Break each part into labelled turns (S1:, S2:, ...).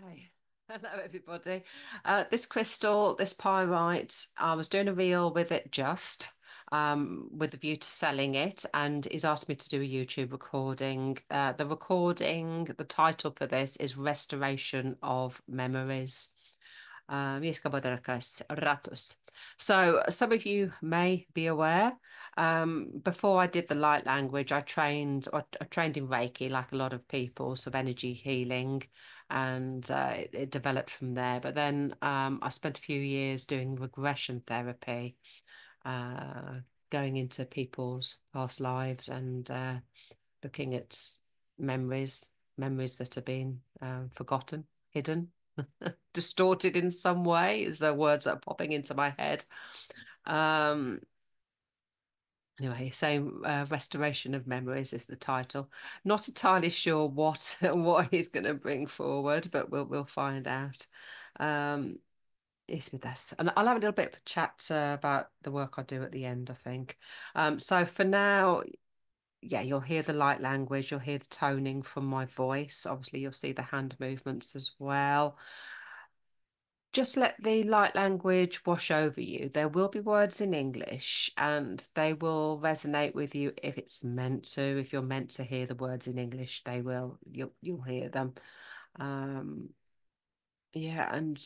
S1: Okay. Hello, everybody. This crystal, this pyrite, I was doing a reel with it with a view to selling it, and he's asked me to do a YouTube recording. The title for this is Restoration of Memories. Ratus. So some of you may be aware, before I did the light language, I trained in Reiki like a lot of people, so energy healing, and it developed from there. But then I spent a few years doing regression therapy, uh, going into people's past lives and looking at memories that have been forgotten, hidden, distorted in some way, is the words that are popping into my head. Um, anyway, same restoration of memories is the title. Not entirely sure what what he's going to bring forward, but we'll find out. Um, is with us, and I'll have a little bit of a chat about the work I do at the end, I think. So for now, yeah, you'll hear the light language, you'll hear the toning from my voice. Obviously, you'll see the hand movements as well. Just let the light language wash over you. There will be words in English and they will resonate with you if it's meant to. If you're meant to hear the words in English, you'll hear them. Um, yeah, and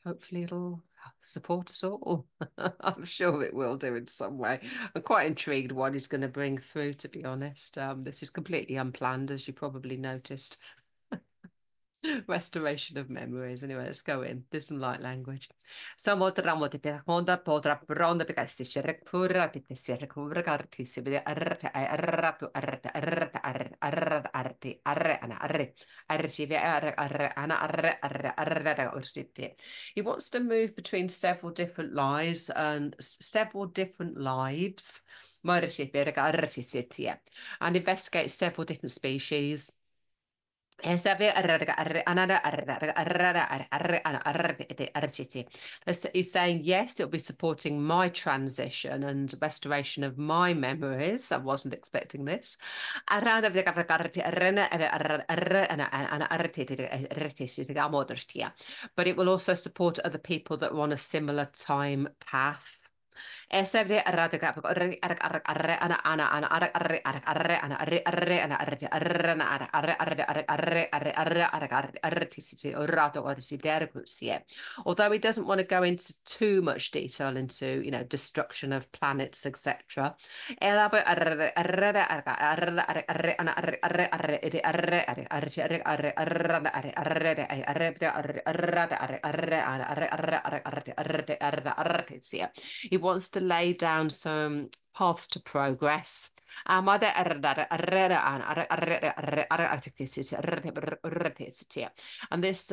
S1: hopefully it'll support us all. I'm sure it will do in some way. I'm quite intrigued what he's going to bring through, to be honest. This is completely unplanned, as you probably noticed. Restoration of memories. Anyway, let's go in. There's some light language. Samotrammo te perconda potra pronda perché si cerca pura perché si recupera carti si vede arrete arrato arrete arrete arrete arrete arre ana arre arre arre arre ana arre arre arre arre. He wants to move between several different lives and several different lives. And investigate several different species. He's saying, yes, it'll be supporting my transition and restoration of my memories. I wasn't expecting this. But it will also support other people that are on a similar time path. Although he doesn't want to go into too much detail into, destruction of planets, etc. He wants to lay down some paths to progress. And this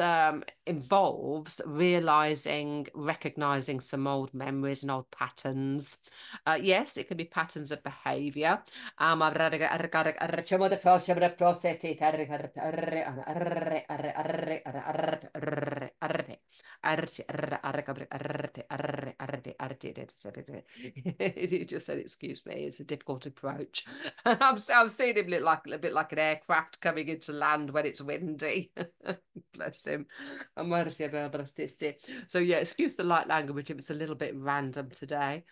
S1: involves realizing, recognizing some old memories and old patterns. Yes, it can be patterns of behavior. He just said, "Excuse me, it's a difficult approach." I'm seeing him look like a bit like an aircraft coming into land when it's windy. Bless him. So yeah, excuse the light language if it's a little bit random today.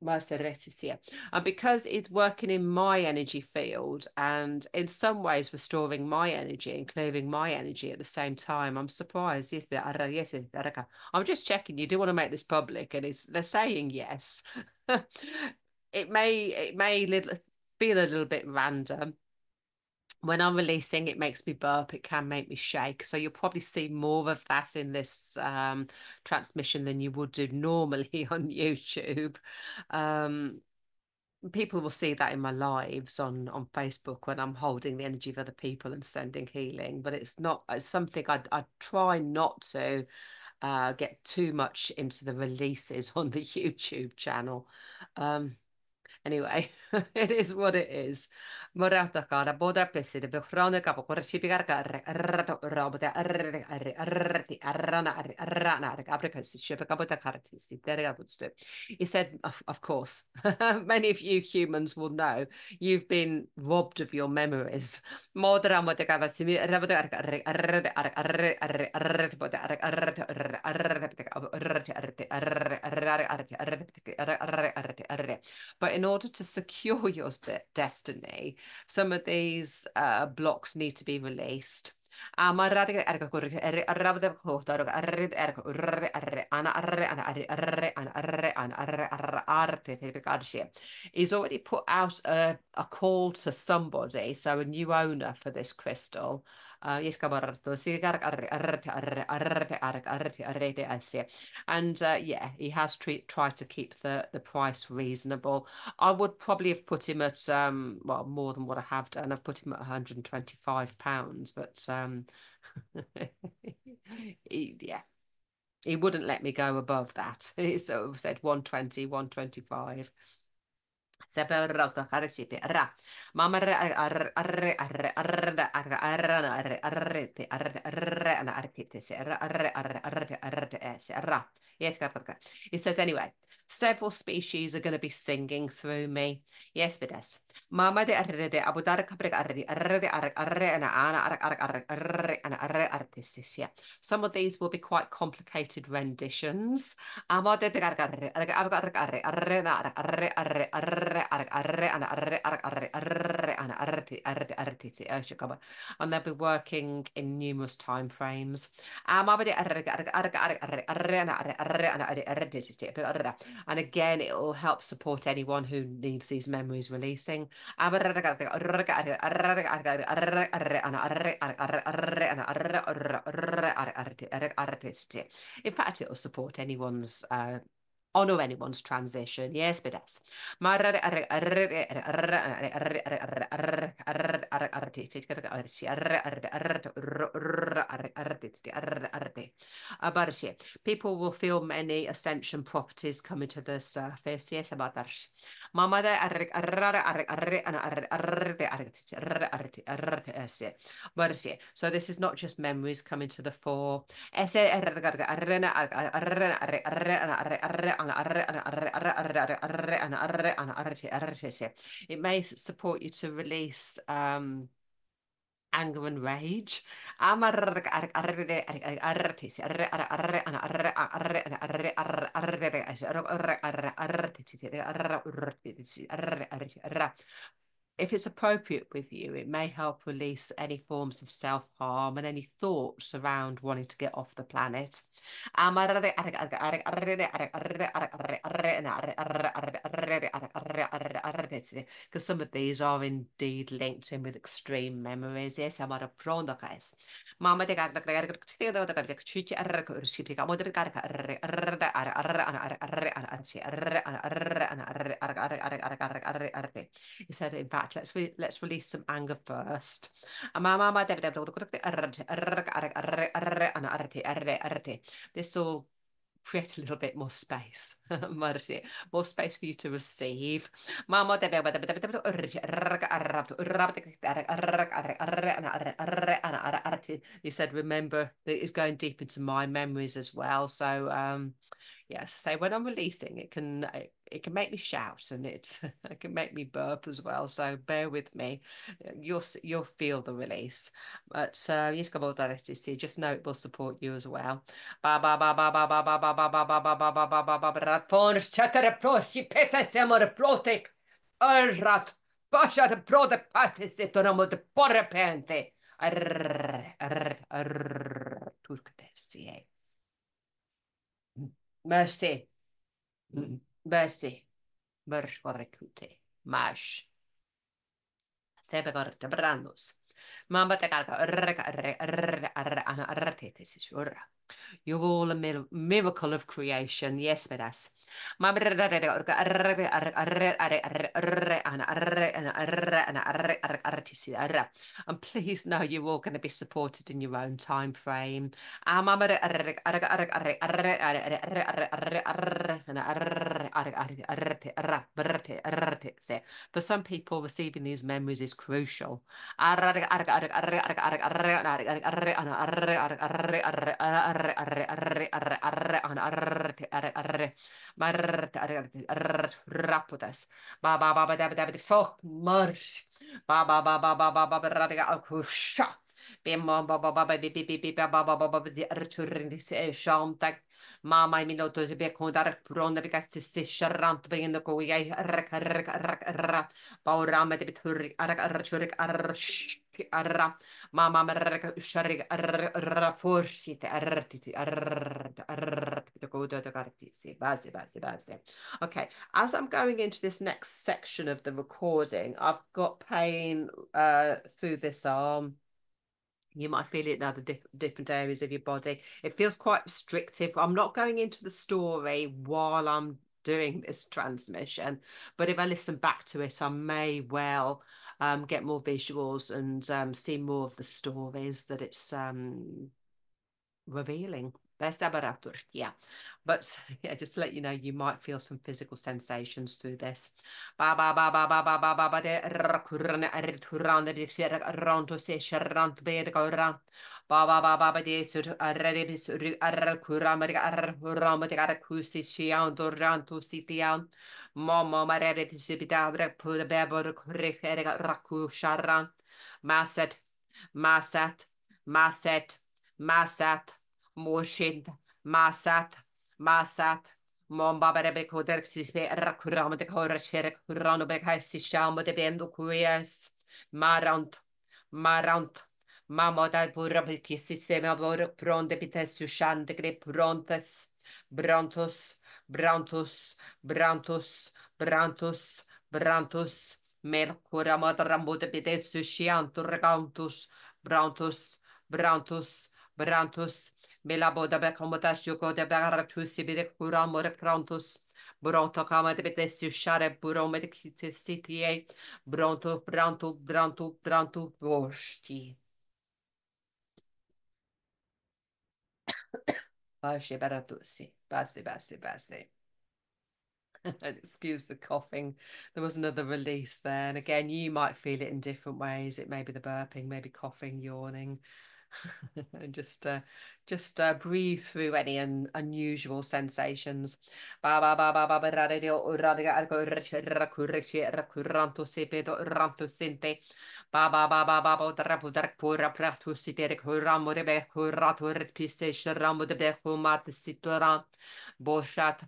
S1: And because it's working in my energy field and in some ways restoring my energy and clearing my energy at the same time, I'm surprised. I'm just checking. You do want to make this public, and they're saying yes. It may feel a little bit random. When I'm releasing, it makes me burp. It can make me shake. So you'll probably see more of that in this transmission than you would do normally on YouTube. Um, People will see that in my lives on Facebook when I'm holding the energy of other people and sending healing, but it's something I try not to get too much into the releases on the YouTube channel. Um, Anyway, it is what it is. Morata cara boda peside be krona kapo korchi pigar kar arrato robota arrati arrana arrana africa si shepe kapota karti si terga putste. He said, of course, many of you humans will know you've been robbed of your memories. Modra mota kava simi rabota arre arre arre arre arre arre boda arre arre arre arre arre arre arre arre. But in order to secure your destiny, some of these blocks need to be released. He's already put out a call to somebody, so a new owner for this crystal. And yeah, he has tried to keep the price reasonable. I would probably have put him at well, more than what I have done. I've put him at £125, but yeah, he wouldn't let me go above that. He sort of said 120, 125. Seperrotto carisipi ra. Mamma arre arre arre arre arre arre arre arre arre ana arpite se arre arre arre arre arre se ra. Yes, he says anyway. Several species are going to be singing through me. Yes, bides. Mama de arre de abudar capre arre arre arre arre ana ana arre arre arre ana arre artisia. Some of these will be quite complicated renditions. Amade de arre arre arre arre arre arre arre arre and they'll be working in numerous time frames. And again, it will help support anyone who needs these memories releasing. In fact, it will support anyone's honor anyone's transition. Yes, but yes. People will feel many ascension properties coming to the surface. Yes, about that. So this is not just memories coming to the fore. It may support you to release anger and rage. If it's appropriate with you, it may help release any forms of self-harm and any thoughts around wanting to get off the planet. Because some of these are indeed linked in with extreme memories. Yes, I'm a prone, guys. Mama de he said, in fact, let's release some anger first. This will create a little bit more space. More space for you to receive. He said, remember that it's going deep into my memories as well. So yes, so when I'm releasing, it can make me shout and it can make me burp as well. So bear with me. You'll feel the release. But yes, come on, just know it will support you as well. Ba ba ba ba ba ba ba ba ba ba ba ba ba ba ba ba ba ba Rapon chatter prochi peta semor prote rat basha de prode pate setonomo de porre pente. Arr arr arr turkete. Mercy. Mercy. Mercy. Mash. Sebe korte brandus. Mamba te karka. You're all a miracle of creation. Yes, verás. And please know you're all going to be supported in your own time frame. For some people, receiving these memories is crucial. Raputas. Ba ba ba ba da ba da fuck merch. Ba ba ba ba ba ba ba ba radiga kusha. Bim ba ba ba ba ba bi bi bi bi ba ba ba ba ba di arturin di se shantak. Mamma mi noto se be con dar pronda bi cazzi se sharrant be in the go ye arrak arrak arrak arrak. Baurama de bituri arrak archurik arrak. Mamma merrek sharig forsi te artiti artiti go to gartisi. Base base base. Okay, as I'm going into this next section of the recording, I've got pain through this arm. You might feel it in other different areas of your body. It feels quite restrictive. I'm not going into the story while I'm doing this transmission, but if I listen back to it, I may well get more visuals and see more of the stories that it's revealing. Yeah. But yeah, just to let you know, you might feel some physical sensations through this. Ba ba ba ba ba ba ba ba ba de rakurane ariturande de ranto se sharant be de gora. Ba ba ba ba ba de sur arre bis arakurama de arrama de arakusi shian doranto sitian. Mama marere de sibidabra puda bebo kurre raku sharan. Maset, maset, maset, maset. Morshind, Masat, Masat, Mombaberebe Coder Sispe Rakuram de Cora Sherek Ranobek Sisham de Bendo Curias, Marant, Marant, Mamoda Burabiki Sistema Bor Pron de Pites Sushan de Grip Brontes, Brontus, Brantus, Brantus, Brantus, Brantus, Mercura Madrambo de Pites Sushian Turregantus, Brantus, Brantus, Brantus, Mela boda be comodas jugo de begara tusi bide kura more prontus. Bronto kama de betesu share burome de city. Bronto, Bronto, Bronto, Bronto, Bosti. Bashe beratusi. Basi, basi, basi. Excuse the coughing. There was another release there. And again, you might feel it in different ways. It may be the burping, maybe coughing, yawning. And just breathe through any unusual sensations. Ba ba ba ba ba ba radio radiga arco recurrexi recurranto sepedo ranto sente. Ba ba ba ba ba ba drapu pura pratu sitere curamo de beco rato retpise sharamo de beco mat situran. Boshat.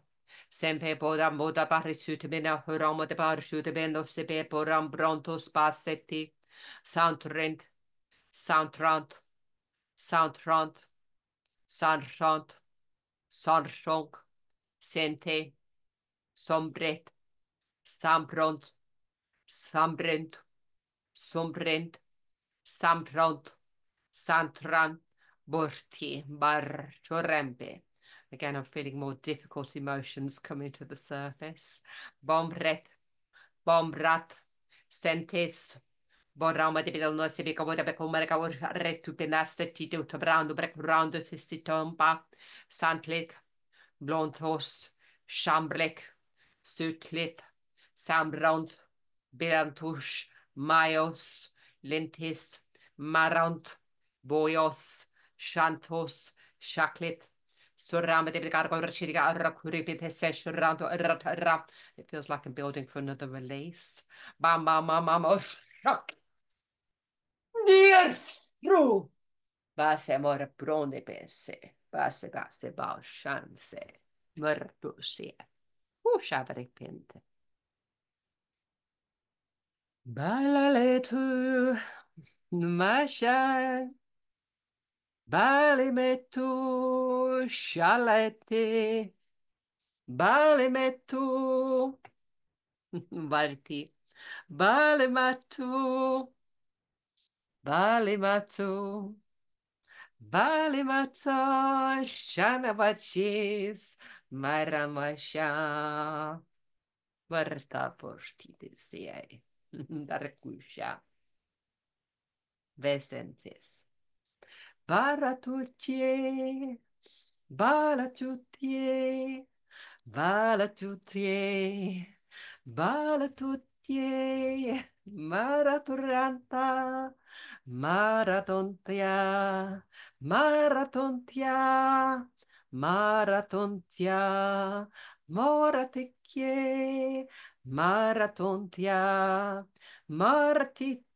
S1: Sempre poda moda parisutamina huramo de parisutamino sebe poram bronto spassetti. Soundrent. Soundtrant. Soundtrant, Soundtrant, Soundtrunk, Sente, Sombret, Sambront, Sambrent, Sombrent, Sampront, Santran, Borti, Bar, Chorempe. Again, I'm feeling more difficult emotions coming to the surface. Bombret, Bombrat, Sentes, Borrama de Bidel Nossi Bicabo de Becomerica or Retu Penassetti to Brando Breck Fistitomba, Santlik, Blontos, Chamblek, Sutlit, Sambrant, Birantush, Maios, Lentis, Marant, Boyos, Shantos, Shaklit, Surrama de Bigargo Rachiriga Aracuripit Sessuranto. It feels like I'm building for another release. Bam bam bam bam. Shock. Dear true. Base more pronde pense. Base bal chance. Mörtusie. Usaveri pinte. Balale tu. Masha. Balimetu. Shalete. Balimetu. Varti. Balimatu. Balimatu. Valimato Shanabachis Maramasha Varta Postitisie Darkusha Vesentis Baratucci Balatutie Balatutie Balatutie Maraturanta Maratontia Maratontia Maratontia Moraticchie Maratontia Martitie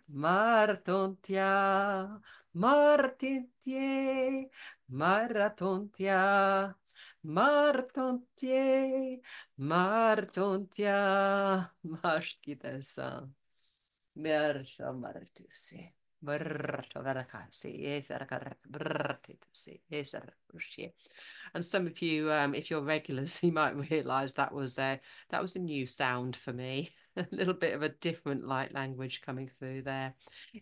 S1: Martontia Martitie Maratontia Martontie Martontia Maşkidesa Merşa Martusi Brrrta Varakasi Esarkar Brrrtitusi Esarkushi. And some of you, if you're regulars, you might realise that was a new sound for me. A little bit of a different light language coming through there.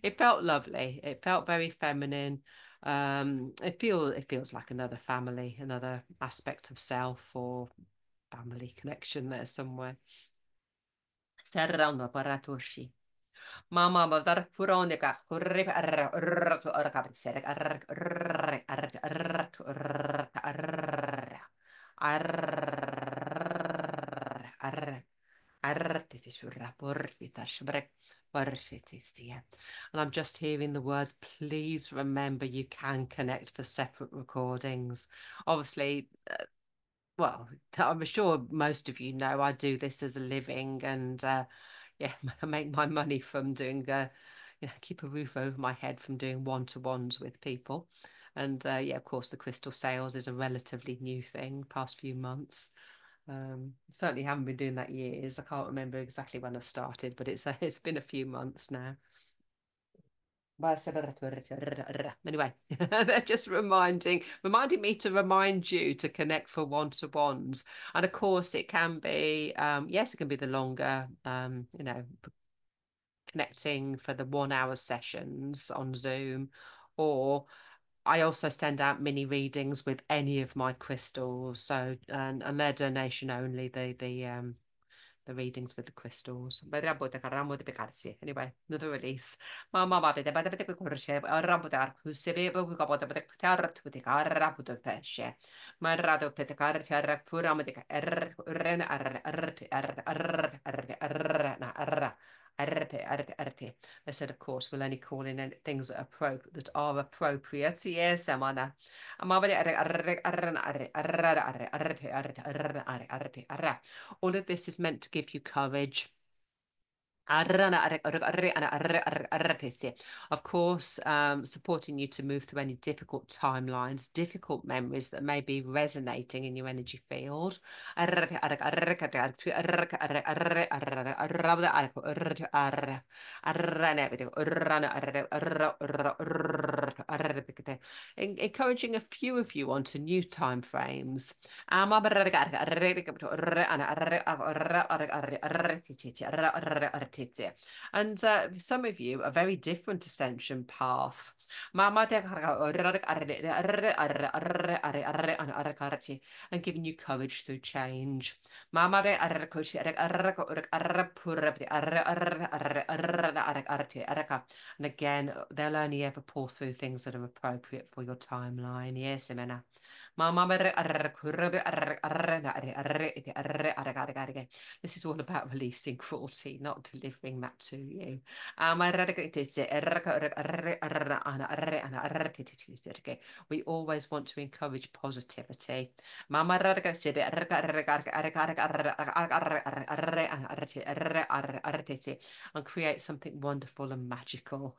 S1: It felt lovely. It felt very feminine. It feels like another family, another aspect of self or family connection there somewhere. Serrano paratoshi. Mama badar furonica kurrip and I'm just hearing the words. Please remember you can connect for separate recordings. Obviously, well, I'm sure most of you know I do this as a living, and yeah, I make my money from doing keep a roof over my head from doing one-to-ones with people. And yeah, of course, the crystal sales is a relatively new thing, past few months. Certainly haven't been doing that years. I can't remember exactly when I started, but it's been a few months now. Anyway, they're just reminding me to remind you to connect for one-to-ones. And of course, it can be, yes, it can be the longer, connecting for the 1 hour sessions on Zoom, or I also send out mini readings with any of my crystals. So, and they're donation only, the readings with the crystals. Anyway, another release. They said, of course, we'll only call in things that are appropriate. Yes, Amana. All of this is meant to give you courage. Of course, supporting you to move through any difficult timelines, difficult memories that may be resonating in your energy field. Encouraging a few of you onto new time frames. And some of you a very different ascension path. And giving you courage through change. And again, they'll only ever pour through things that are appropriate for your timeline. Yes, Emena. This is all about releasing cruelty, not delivering that to you. We always want to encourage positivity. And create something wonderful and magical.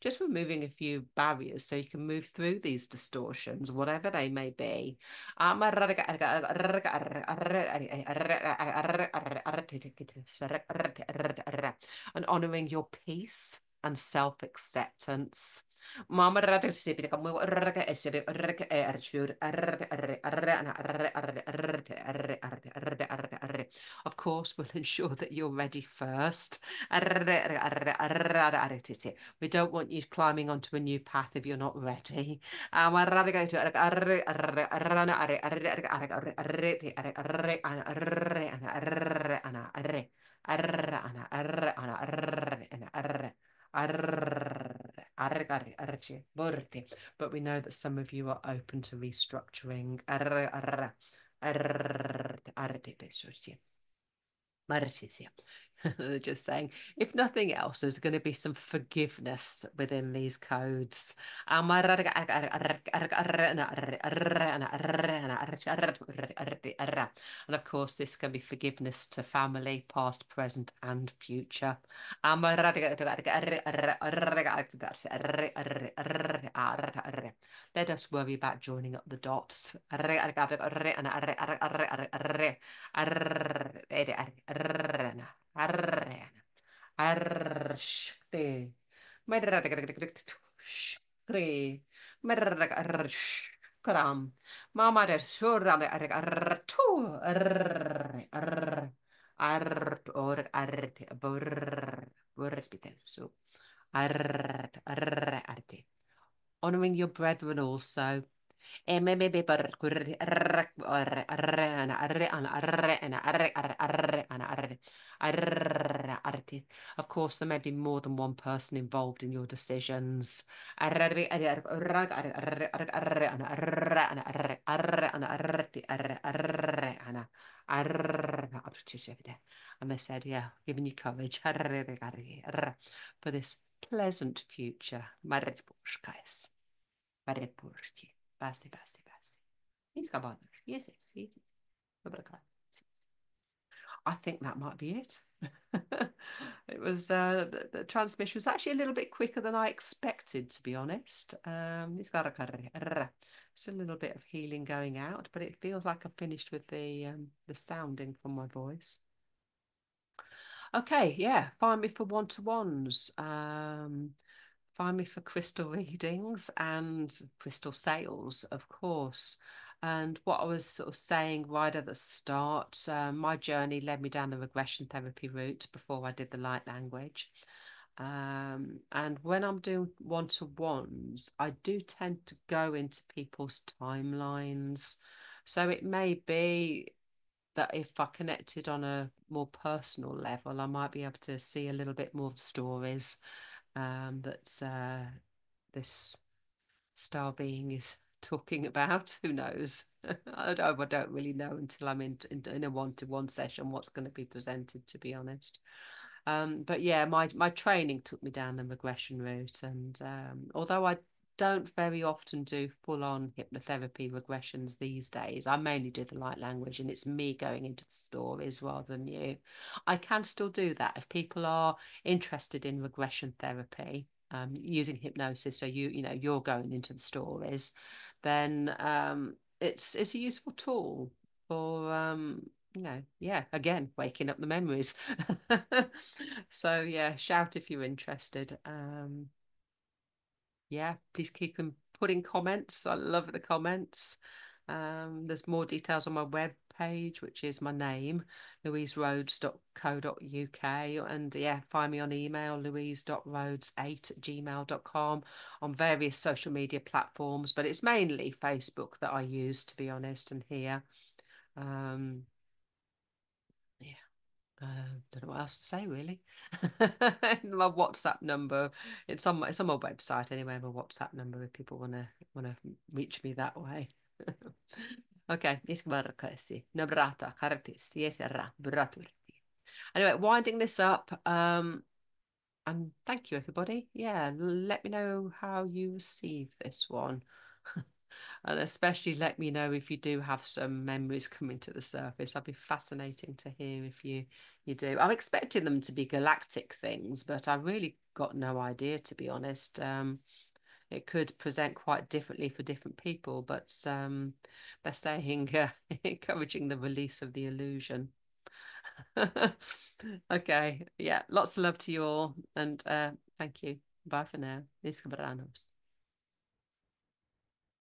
S1: Just removing a few barriers so you can move through these distortions, whatever they may be. And honoring your peace. and self-acceptance. Mama rada sibi ka mo rada sibi rada archur of course, we'll ensure that you're ready first. We don't want you climbing onto a new path if you're not ready. But we know that some of you are open to restructuring. Just saying, if nothing else, there's going to be some forgiveness within these codes. And of course, this can be forgiveness to family, past, present, and future. Let us worry about joining up the dots. Arshte. Shkri. Kram. Mama der shura tu art or arte bur so arte. Honoring your brethren also. Of course, there may be more than one person involved in your decisions. And they said, yeah, giving you courage for this pleasant future. Basi, basi, basi. İlk kabardır. Yes, yes, yes. I think that might be it. It was the transmission was actually a little bit quicker than I expected, to be honest. It's a little bit of healing going out, but it feels like I've finished with the sounding from my voice. Okay, yeah, find me for one-to-ones. Find me for crystal readings and crystal sales, of course. And what I was sort of saying right at the start, my journey led me down the regression therapy route before I did the light language. And when I'm doing one-to-ones, I do tend to go into people's timelines. So it may be that if I connected on a more personal level, I might be able to see a little bit more stories that this star being is talking about. Who knows? I don't really know until I'm in a one-to-one session what's going to be presented, to be honest. But yeah, my training took me down the regression route, and although I don't very often do full-on hypnotherapy regressions these days, I mainly do the light language, and it's me going into the stories rather than you. I can still do that if people are interested in regression therapy, using hypnosis. So you know you're going into the stories, then it's a useful tool for yeah, again, waking up the memories. So yeah, shout if you're interested. Yeah, please keep putting comments. I love the comments. There's more details on my web page, which is my name, louiserhodes.co.uk. And yeah, find me on email, louise.rhodes8@gmail.com, on various social media platforms, but it's mainly Facebook that I use, to be honest, and here. Yeah. Don't know what else to say, really. My WhatsApp number, it's on my website anyway. My WhatsApp number if people wanna reach me that way. Okay, anyway, winding this up. And thank you, everybody. Yeah, let me know how you receive this one. And especially let me know if you do have some memories coming to the surface. I'd be fascinating to hear if you do. I'm expecting them to be galactic things, but I really got no idea, to be honest. It could present quite differently for different people, but they're saying encouraging the release of the illusion. Okay, yeah, lots of love to you all, and Thank you. Bye for now. Nisca Baranos.